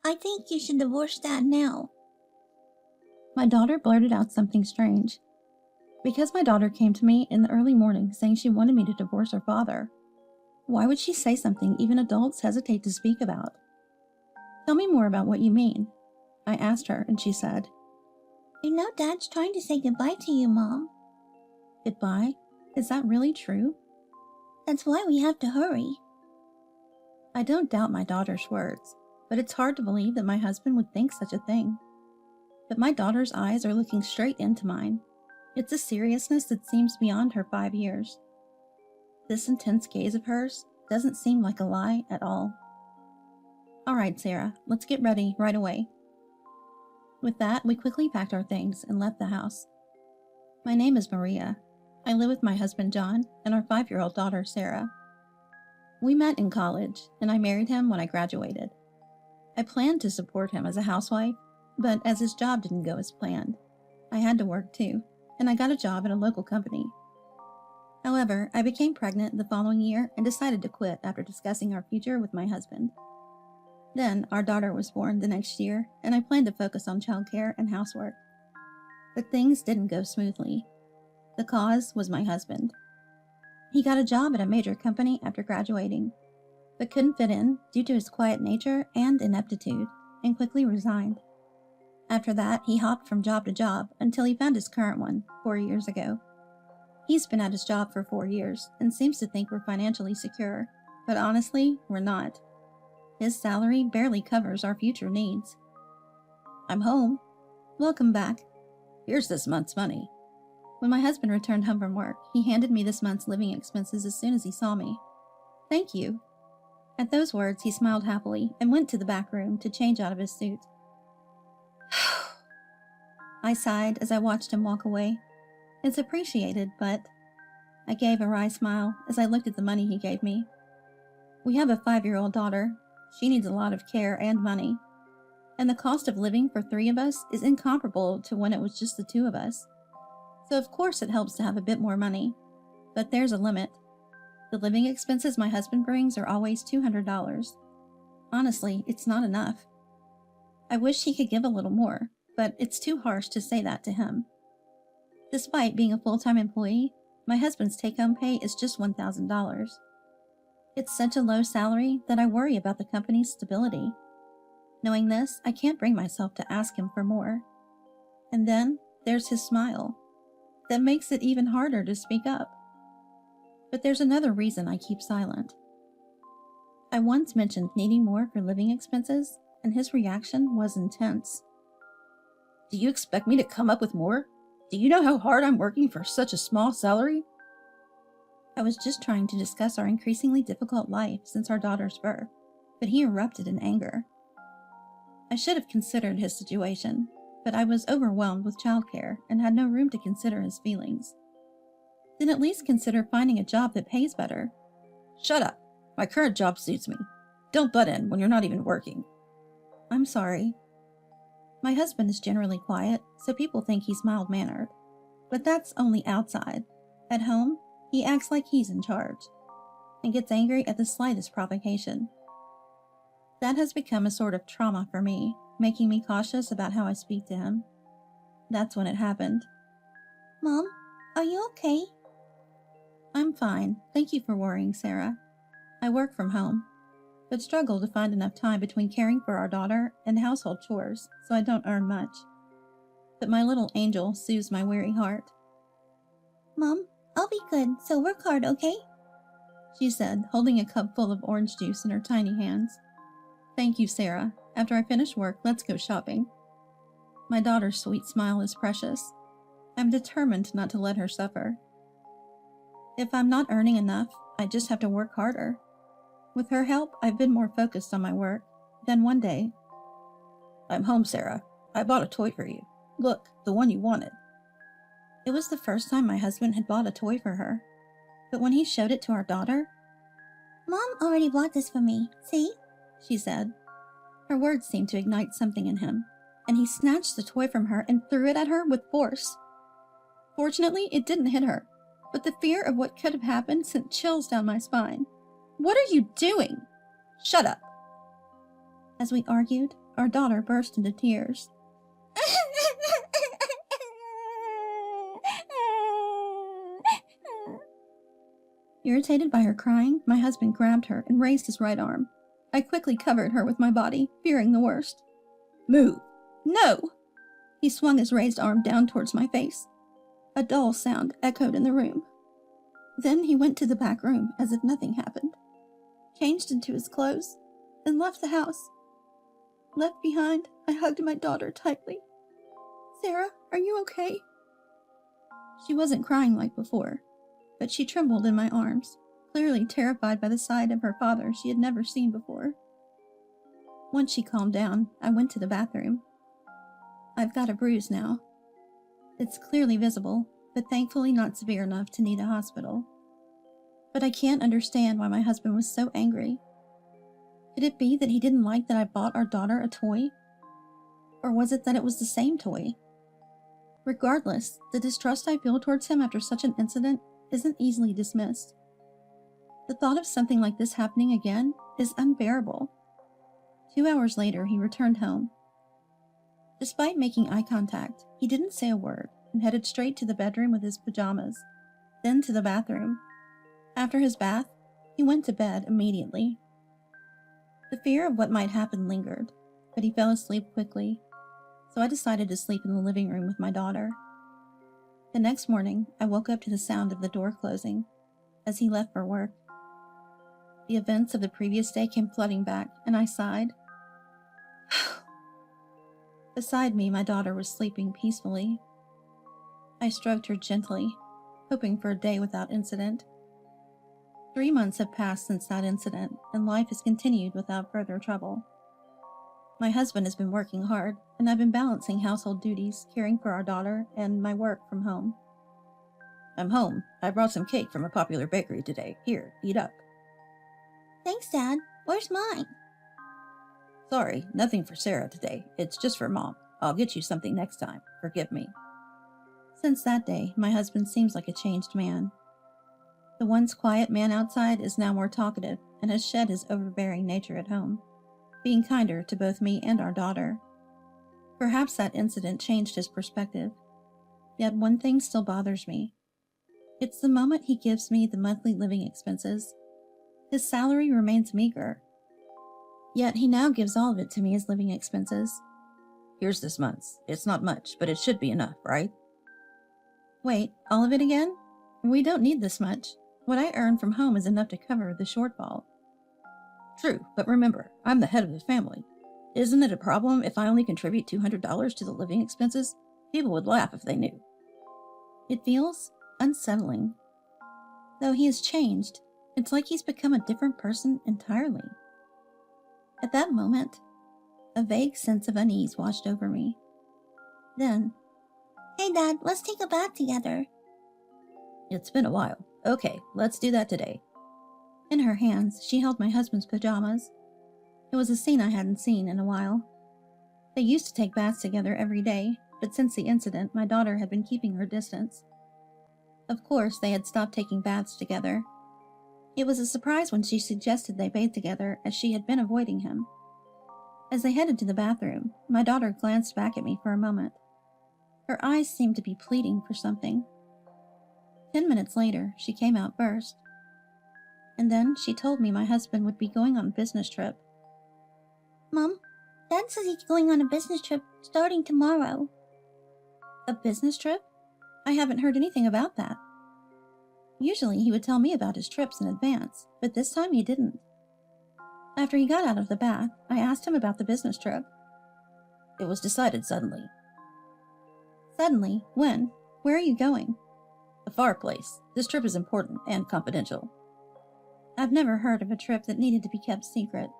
I think you should divorce Dad now. My daughter blurted out something strange. Because my daughter came to me in the early morning saying she wanted me to divorce her father, why would she say something even adults hesitate to speak about? Tell me more about what you mean, I asked her, and she said, You know Dad's trying to say goodbye to you, Mom. Goodbye? Is that really true? That's why we have to hurry. I don't doubt my daughter's words, but it's hard to believe that my husband would think such a thing. But my daughter's eyes are looking straight into mine. It's a seriousness that seems beyond her 5 years. This intense gaze of hers doesn't seem like a lie at all. All right, Sarah, let's get ready right away. With that, we quickly packed our things and left the house. My name is Maria. I live with my husband John and our 5-year-old daughter Sarah. We met in college, and I married him when I graduated. I planned to support him as a housewife, but as his job didn't go as planned, I had to work too, and I got a job at a local company. However, I became pregnant the following year and decided to quit after discussing our future with my husband. Then, our daughter was born the next year, and I planned to focus on childcare and housework. But things didn't go smoothly. The cause was my husband. He got a job at a major company after graduating, but couldn't fit in due to his quiet nature and ineptitude, and quickly resigned. After that, he hopped from job to job until he found his current one 4 years ago. He's been at his job for 4 years and seems to think we're financially secure, but honestly, we're not. His salary barely covers our future needs. I'm home. Welcome back. Here's this month's money. When my husband returned home from work, he handed me this month's living expenses as soon as he saw me. Thank you. At those words, he smiled happily and went to the back room to change out of his suit. I sighed as I watched him walk away. It's appreciated, but... I gave a wry smile as I looked at the money he gave me. We have a 5-year-old daughter. She needs a lot of care and money. And the cost of living for 3 of us is incomparable to when it was just the 2 of us. So of course it helps to have a bit more money. But there's a limit. The living expenses my husband brings are always $200. Honestly, it's not enough. I wish he could give a little more, but it's too harsh to say that to him. Despite being a full-time employee, my husband's take-home pay is just $1,000. It's such a low salary that I worry about the company's stability. Knowing this, I can't bring myself to ask him for more. And then there's his smile. That makes it even harder to speak up. But there's another reason I keep silent. I once mentioned needing more for living expenses, and his reaction was intense. Do you expect me to come up with more? Do you know how hard I'm working for such a small salary? I was just trying to discuss our increasingly difficult life since our daughter's birth, but he erupted in anger. I should have considered his situation, but I was overwhelmed with childcare and had no room to consider his feelings. Then at least consider finding a job that pays better. Shut up. My current job suits me. Don't butt in when you're not even working. I'm sorry. My husband is generally quiet, so people think he's mild-mannered. But that's only outside. At home, he acts like he's in charge, and gets angry at the slightest provocation. That has become a sort of trauma for me, making me cautious about how I speak to him. That's when it happened. Mom, are you okay? I'm fine. Thank you for worrying, Sarah. I work from home, but struggle to find enough time between caring for our daughter and household chores, so I don't earn much. But my little angel soothes my weary heart. Mom, I'll be good, so work hard, okay? She said, holding a cup full of orange juice in her tiny hands. Thank you, Sarah. After I finish work, let's go shopping. My daughter's sweet smile is precious. I'm determined not to let her suffer. If I'm not earning enough, I just have to work harder. With her help, I've been more focused on my work. Then one day... I'm home, Sarah. I bought a toy for you. Look, the one you wanted. It was the first time my husband had bought a toy for her. But when he showed it to our daughter... Mom already bought this for me, see? She said. Her words seemed to ignite something in him, and he snatched the toy from her and threw it at her with force. Fortunately, it didn't hit her, but the fear of what could have happened sent chills down my spine. What are you doing? Shut up! As we argued, our daughter burst into tears. Irritated by her crying, my husband grabbed her and raised his right arm. I quickly covered her with my body, fearing the worst. "Move!" "No!" He swung his raised arm down towards my face. A dull sound echoed in the room. Then he went to the back room as if nothing happened, changed into his clothes, and left the house. Left behind, I hugged my daughter tightly. "Sarah, are you okay?" She wasn't crying like before, but she trembled in my arms, clearly terrified by the sight of her father she had never seen before. Once she calmed down, I went to the bathroom. I've got a bruise now. It's clearly visible, but thankfully not severe enough to need a hospital. But I can't understand why my husband was so angry. Could it be that he didn't like that I bought our daughter a toy? Or was it that it was the same toy? Regardless, the distrust I feel towards him after such an incident isn't easily dismissed. The thought of something like this happening again is unbearable. 2 hours later, he returned home. Despite making eye contact, he didn't say a word and headed straight to the bedroom with his pajamas, then to the bathroom. After his bath, he went to bed immediately. The fear of what might happen lingered, but he fell asleep quickly, so I decided to sleep in the living room with my daughter. The next morning, I woke up to the sound of the door closing as he left for work. The events of the previous day came flooding back, and I sighed. Beside me, my daughter was sleeping peacefully. I stroked her gently, hoping for a day without incident. 3 months have passed since that incident, and life has continued without further trouble. My husband has been working hard, and I've been balancing household duties, caring for our daughter, and my work from home. "I'm home. I brought some cake from a popular bakery today. Here, eat up." Thanks, Dad. Where's mine? "Sorry, nothing for Sarah today. It's just for Mom. I'll get you something next time. Forgive me." Since that day, my husband seems like a changed man. The once quiet man outside is now more talkative and has shed his overbearing nature at home, being kinder to both me and our daughter. Perhaps that incident changed his perspective. Yet one thing still bothers me. It's the moment he gives me the monthly living expenses. His salary remains meager. Yet he now gives all of it to me as living expenses. "Here's this month's. It's not much, but it should be enough, right?" Wait, all of it again? We don't need this much. What I earn from home is enough to cover the shortfall. "True, but remember, I'm the head of the family. Isn't it a problem if I only contribute $200 to the living expenses? People would laugh if they knew." It feels unsettling. Though he has changed, it's like he's become a different person entirely. At that moment, a vague sense of unease washed over me. Then, Hey, Dad, let's take a bath together. "It's been a while. Okay, let's do that today." in her hands, she held my husband's pajamas. It was a scene I hadn't seen in a while. They used to take baths together every day, but since the incident, my daughter had been keeping her distance. Of course, they had stopped taking baths together. It was a surprise when she suggested they bathe together, as she had been avoiding him. As they headed to the bathroom, my daughter glanced back at me for a moment. Her eyes seemed to be pleading for something. 10 minutes later, she came out first. And then she told me my husband would be going on a business trip. Mom, Dad says he's going on a business trip starting tomorrow. A business trip? I haven't heard anything about that. Usually he would tell me about his trips in advance, but this time he didn't. After he got out of the bath, I asked him about the business trip. "It was decided suddenly." "Suddenly? When? Where are you going?" "A far place. This trip is important and confidential." I've never heard of a trip that needed to be kept secret.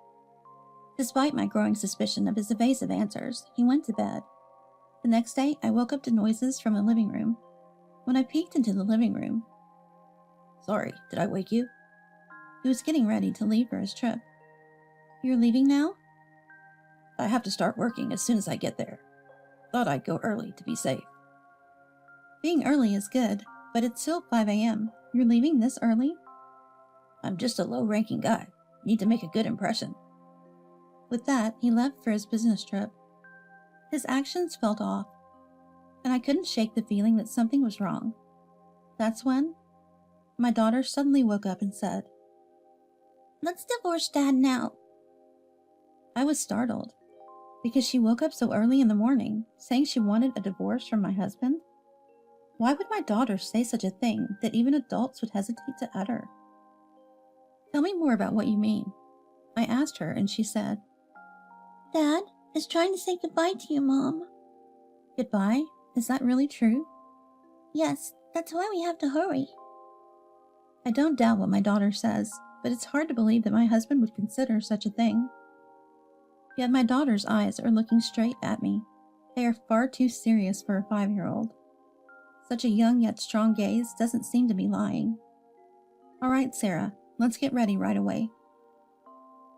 Despite my growing suspicion of his evasive answers, he went to bed. The next day, I woke up to noises from the living room. When I peeked into the living room, "Sorry, did I wake you?" he was getting ready to leave for his trip. "You're leaving now?" "I have to start working as soon as I get there. Thought I'd go early to be safe." Being early is good, but it's still 5 a.m. You're leaving this early? "I'm just a low-ranking guy. Need to make a good impression." With that, he left for his business trip. His actions felt off, and I couldn't shake the feeling that something was wrong. That's when my daughter suddenly woke up and said, Let's divorce Dad now. I was startled, because she woke up so early in the morning, saying she wanted a divorce from my husband. Why would my daughter say such a thing that even adults would hesitate to utter? Tell me more about what you mean. I asked her, and she said, Dad is trying to say goodbye to you, Mom. Goodbye? Is that really true? Yes, that's why we have to hurry. I don't doubt what my daughter says, but it's hard to believe that my husband would consider such a thing. Yet my daughter's eyes are looking straight at me. They are far too serious for a 5-year-old. Such a young yet strong gaze doesn't seem to be lying. All right, Sarah, let's get ready right away.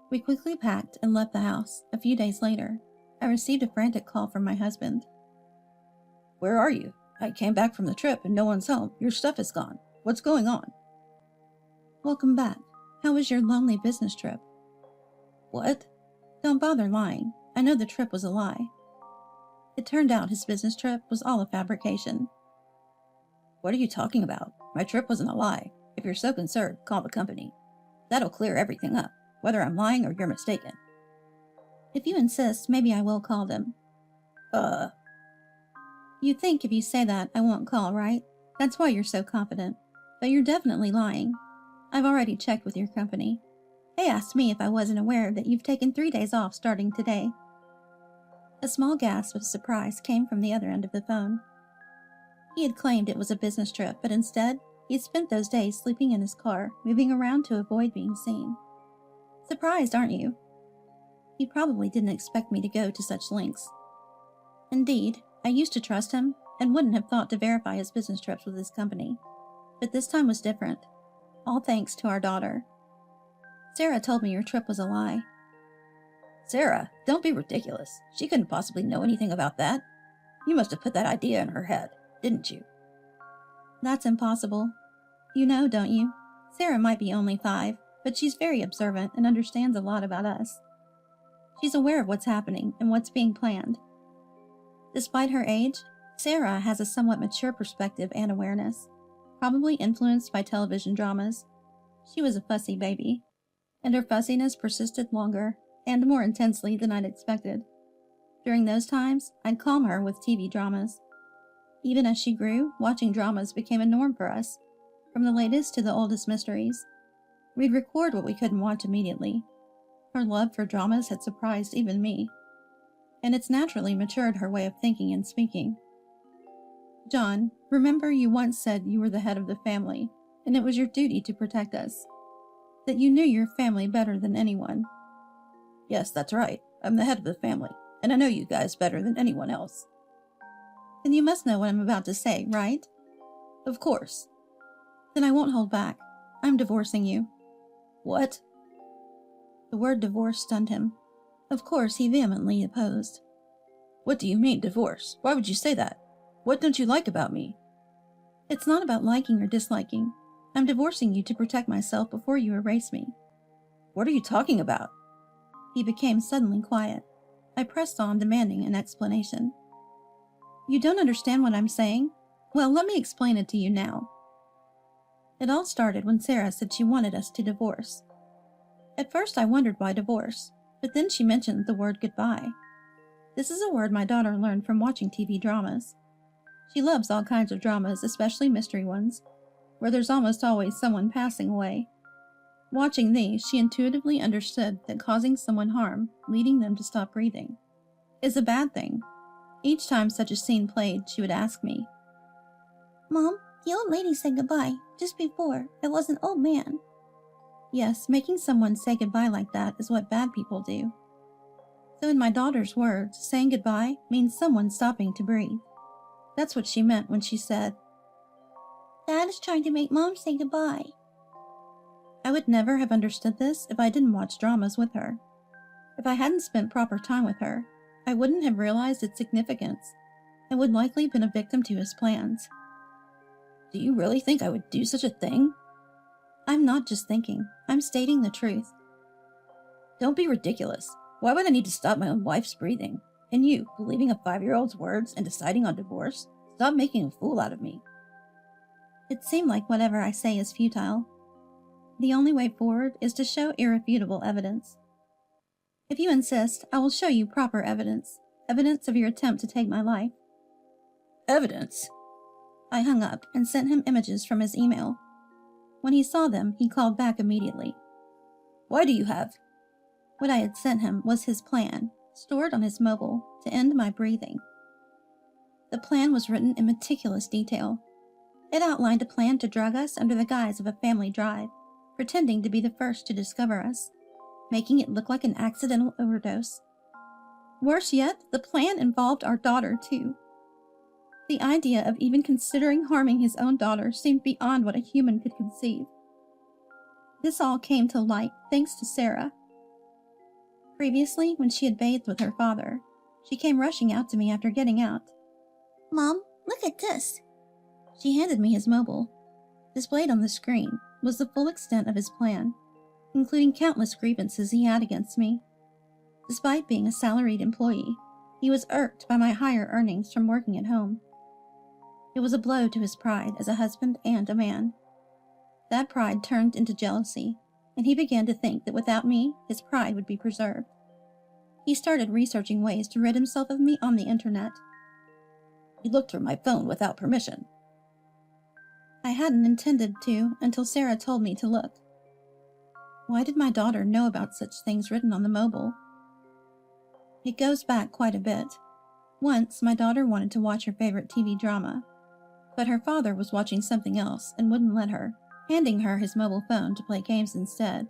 We quickly packed and left the house. A few days later, I received a frantic call from my husband. Where are you? I came back from the trip and no one's home. Your stuff is gone. What's going on? Welcome back. How was your lonely business trip? What? Don't bother lying. I know the trip was a lie. It turned out his business trip was all a fabrication. What are you talking about? My trip wasn't a lie. If you're so concerned, call the company. That'll clear everything up, whether I'm lying or you're mistaken. If you insist, maybe I will call them. You think if you say that, I won't call, right? That's why you're so confident. But you're definitely lying. I've already checked with your company. They asked me if I wasn't aware that you've taken 3 days off starting today. A small gasp of surprise came from the other end of the phone. He had claimed it was a business trip, but instead, he had spent those days sleeping in his car, moving around to avoid being seen. Surprised, aren't you? He probably didn't expect me to go to such lengths. Indeed, I used to trust him and wouldn't have thought to verify his business trips with his company. But this time was different, all thanks to our daughter. Sarah told me your trip was a lie. Sarah, don't be ridiculous. She couldn't possibly know anything about that. You must have put that idea in her head, didn't you? That's impossible. You know, don't you? Sarah might be only 5, but she's very observant and understands a lot about us. She's aware of what's happening and what's being planned. Despite her age, Sarah has a somewhat mature perspective and awareness, probably influenced by television dramas. She was a fussy baby, and her fussiness persisted longer and more intensely than I'd expected. During those times, I'd calm her with TV dramas. Even as she grew, watching dramas became a norm for us, from the latest to the oldest mysteries. We'd record what we couldn't watch immediately. Her love for dramas had surprised even me, and it's naturally matured her way of thinking and speaking. John, remember you once said you were the head of the family, and it was your duty to protect us. That you knew your family better than anyone. Yes, that's right. I'm the head of the family, and I know you guys better than anyone else. Then you must know what I'm about to say, right? Of course. Then I won't hold back. I'm divorcing you. What? The word divorce stunned him. Of course, he vehemently opposed. What do you mean, divorce? Why would you say that? What don't you like about me? It's not about liking or disliking. I'm divorcing you to protect myself before you erase me. What are you talking about? He became suddenly quiet. I pressed on, demanding an explanation. You don't understand what I'm saying? Well, let me explain it to you now. It all started when Sarah said she wanted us to divorce. At first I wondered why divorce, but then she mentioned the word goodbye. This is a word my daughter learned from watching TV dramas. She loves all kinds of dramas, especially mystery ones, where there's almost always someone passing away. Watching these, she intuitively understood that causing someone harm, leading them to stop breathing, is a bad thing. Each time such a scene played, she would ask me, Mom, the old lady said goodbye just before. It was an old man. Yes, making someone say goodbye like that is what bad people do. So in my daughter's words, saying goodbye means someone stopping to breathe. That's what she meant when she said, Dad is trying to make Mom say goodbye. I would never have understood this if I didn't watch dramas with her. If I hadn't spent proper time with her, I wouldn't have realized its significance and would likely have been a victim to his plans. Do you really think I would do such a thing? I'm not just thinking. I'm stating the truth. Don't be ridiculous. Why would I need to stop my own wife's breathing? And you, believing a 5-year-old's words and deciding on divorce? Stop making a fool out of me. It seemed like whatever I say is futile. The only way forward is to show irrefutable evidence. If you insist, I will show you proper evidence. Evidence of your attempt to take my life. Evidence? I hung up and sent him images from his email. When he saw them, he called back immediately. Why do you have... What I had sent him was his plan, stored on his mobile, to end my breathing. The plan was written in meticulous detail. It outlined a plan to drug us under the guise of a family drive, pretending to be the first to discover us, making it look like an accidental overdose. Worse yet, the plan involved our daughter, too. The idea of even considering harming his own daughter seemed beyond what a human could conceive. This all came to light thanks to Sarah. Previously, when she had bathed with her father, she came rushing out to me after getting out. Mom, look at this. She handed me his mobile. Displayed on the screen was the full extent of his plan, including countless grievances he had against me. Despite being a salaried employee, he was irked by my higher earnings from working at home. It was a blow to his pride as a husband and a man. That pride turned into jealousy, and he began to think that without me, his pride would be preserved. He started researching ways to rid himself of me on the internet. You looked through my phone without permission. I hadn't intended to until Sarah told me to look. Why did my daughter know about such things written on the mobile? It goes back quite a bit. Once, my daughter wanted to watch her favorite TV drama, but her father was watching something else and wouldn't let her, handing her his mobile phone to play games instead.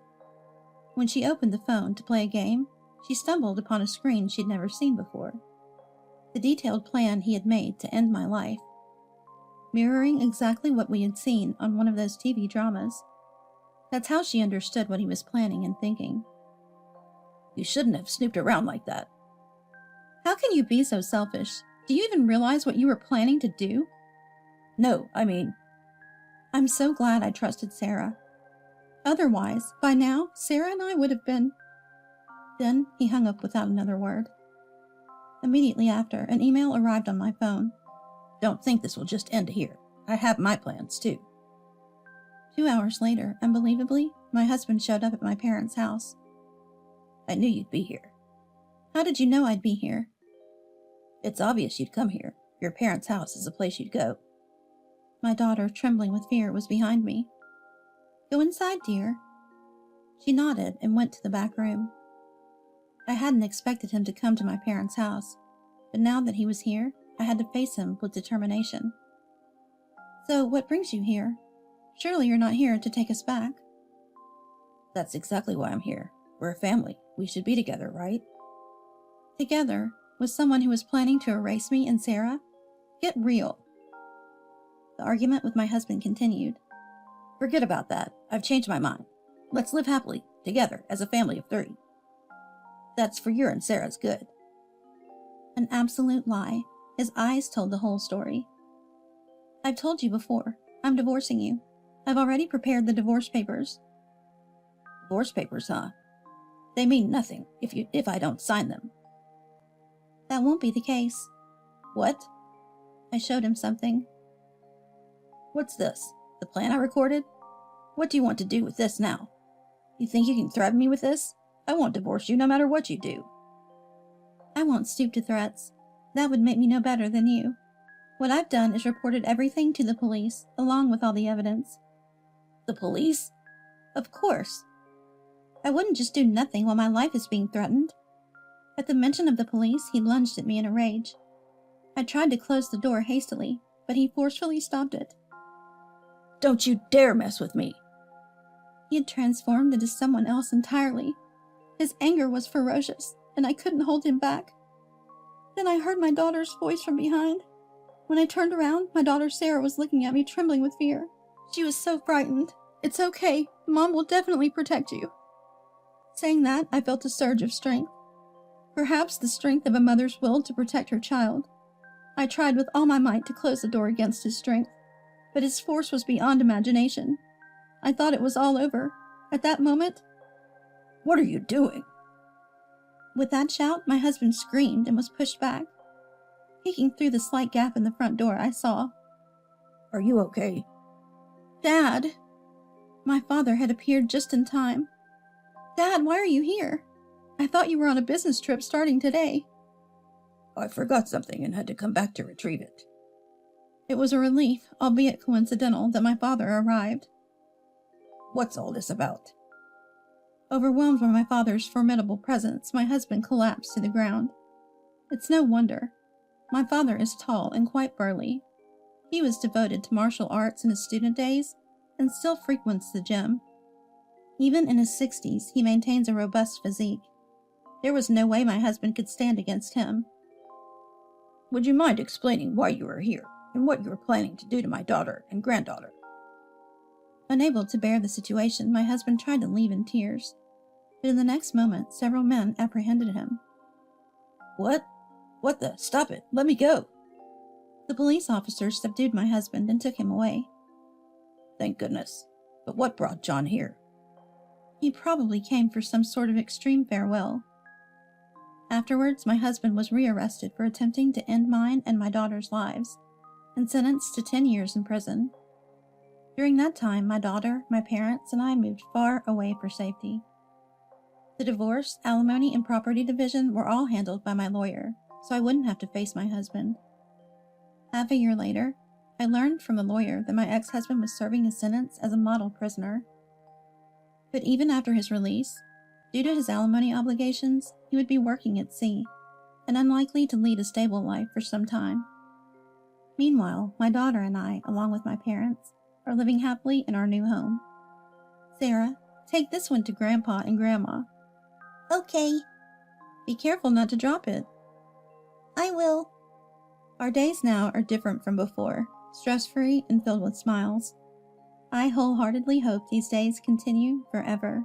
When she opened the phone to play a game, she stumbled upon a screen she'd never seen before. The detailed plan he had made to end my life, mirroring exactly what we had seen on one of those TV dramas. That's how she understood what he was planning and thinking. You shouldn't have snooped around like that. How can you be so selfish? Do you even realize what you were planning to do? No, I mean... I'm so glad I trusted Sarah. Otherwise, by now, Sarah and I would have been... Then he hung up without another word. Immediately after, an email arrived on my phone. Don't think this will just end here. I have my plans, too. 2 hours later, unbelievably, my husband showed up at my parents' house. I knew you'd be here. How did you know I'd be here? It's obvious you'd come here. Your parents' house is the place you'd go. My daughter, trembling with fear, was behind me. Go inside, dear. She nodded and went to the back room. I hadn't expected him to come to my parents' house, but now that he was here, I had to face him with determination. So, what brings you here? Surely you're not here to take us back. That's exactly why I'm here. We're a family. We should be together, right? Together? With someone who was planning to erase me and Sarah? Get real. The argument with my husband continued. Forget about that. I've changed my mind. Let's live happily, together, as a family of 3. That's for your and Sarah's good. An absolute lie. His eyes told the whole story. I've told you before. I'm divorcing you. I've already prepared the divorce papers. Divorce papers, huh? They mean nothing if I don't sign them. That won't be the case. What? I showed him something. What's this? The plan I recorded? What do you want to do with this now? You think you can threaten me with this? I won't divorce you no matter what you do. I won't stoop to threats. That would make me no better than you. What I've done is reported everything to the police, along with all the evidence. The police? Of course. I wouldn't just do nothing while my life is being threatened. At the mention of the police, he lunged at me in a rage. I tried to close the door hastily, but he forcefully stopped it. Don't you dare mess with me! He had transformed into someone else entirely. His anger was ferocious, and I couldn't hold him back. Then I heard my daughter's voice from behind. When I turned around, my daughter Sarah was looking at me, trembling with fear. She was so frightened. It's okay. Mom will definitely protect you. Saying that, I felt a surge of strength. Perhaps the strength of a mother's will to protect her child. I tried with all my might to close the door against his strength, but his force was beyond imagination. I thought it was all over. At that moment... What are you doing? With that shout, my husband screamed and was pushed back. Peeking through the slight gap in the front door, I saw. Are you okay? Dad! My father had appeared just in time. Dad, why are you here? I thought you were on a business trip starting today. I forgot something and had to come back to retrieve it. It was a relief, albeit coincidental, that my father arrived. What's all this about? Overwhelmed by my father's formidable presence, my husband collapsed to the ground. It's no wonder. My father is tall and quite burly. He was devoted to martial arts in his student days and still frequents the gym. Even in his 60s, he maintains a robust physique. There was no way my husband could stand against him. Would you mind explaining why you are here and what you are planning to do to my daughter and granddaughter? Unable to bear the situation, my husband tried to leave in tears. But in the next moment, several men apprehended him. What? What the? Stop it. Let me go. The police officers subdued my husband and took him away. Thank goodness. But what brought John here? He probably came for some sort of extreme farewell. Afterwards, my husband was rearrested for attempting to end mine and my daughter's lives, and sentenced to 10 years in prison. During that time, my daughter, my parents, and I moved far away for safety. The divorce, alimony, and property division were all handled by my lawyer, so I wouldn't have to face my husband. Half a year later, I learned from the lawyer that my ex-husband was serving his sentence as a model prisoner. But even after his release, due to his alimony obligations, he would be working at sea, and unlikely to lead a stable life for some time. Meanwhile, my daughter and I, along with my parents, are living happily in our new home. Sarah, take this one to Grandpa and Grandma. Okay, Be careful not to drop it. I will. Our days now are different from before, stress-free and filled with smiles. I wholeheartedly hope these days continue forever.